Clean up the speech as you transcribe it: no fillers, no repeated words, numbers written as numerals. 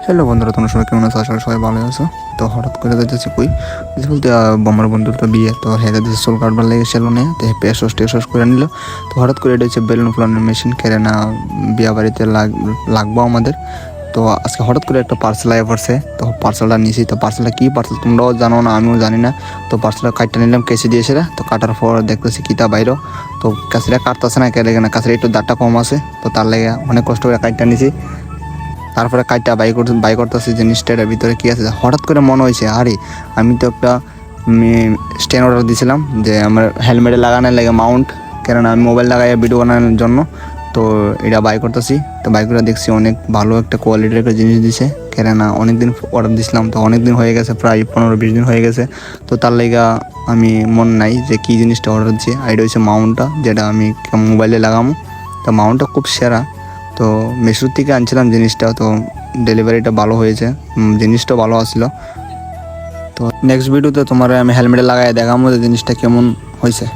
Hello বন্ধুরা, তোমরা সবাই কেমন আছো? আশা করি সবাই ভালো আছো। তো হঠাৎ করে যাইতেছি কই বলতে আমার বন্ধুর তো বিয়ে, তো হ্যাঁ যাইতেছে চুল কাটবার লেগে সেলুনে, তো পেশস টেশস করে নিল। তো হঠাৎ করে এটা হচ্ছে বেলুন ফুলানোর মেশিন কেড়ে না, বিয়া বাড়িতে লাগবো আমাদের। তো আজকে হঠাৎ করে একটা পার্সেল আয়া পড়ছে, তো পার্সেলটা নিয়েছি। তো পার্সেলটা কী পার্সেল তোমরাও জানো না, আমিও জানি না। তো পার্সেলটা কাটটা নিলাম, কেসে দিয়েছে। তো কাটার পর দেখতেছি কিতা বাইরো, তো কাছিটা কাটতেছে না, কেটে না কাছিটা একটু দাঁতটা কম আছে, তো তার লেগে অনেক কষ্ট করে কাটটা নিয়েছি। তারপরে কাইটটা বাই করতেছি জিনিসটা এর ভিতরে কী আছে। হঠাৎ করে মনে হয়েছে আরে আমি তো একটা স্ট্যান্ড অর্ডার দিয়েছিলাম যে আমার হেলমেটে লাগানোর লাগে মাউন্ট, কেননা আমি মোবাইল লাগাই ভিডিও বানানোর জন্য। তো এটা বাই করতেছি। তো বাই করে দেখছি অনেক ভালো একটা কোয়ালিটির একটা জিনিস দিছে, কেননা অনেক দিন অর্ডার দিয়েছিলাম, তো অনেক দিন হয়ে গেছে, প্রায় 15-20 দিন হয়ে গেছে। তো তার লেগা আমি মনে নাই যে কী জিনিসটা অর্ডার দিচ্ছি। এটা হচ্ছে মাউন্টটা, যেটা আমি মোবাইলে লাগামো। তো মাউন্টটা খুব সেরা। তো মেশোর থেকে আনছিলাম জিনিসটা, তো ডেলিভারিটা ভালো হয়েছে, জিনিসটাও ভালো আসলো। তো নেক্সট ভিডিওতে তোমার আমি হেলমেটে লাগাই দেখাবো যে জিনিসটা কেমন হয়েছে।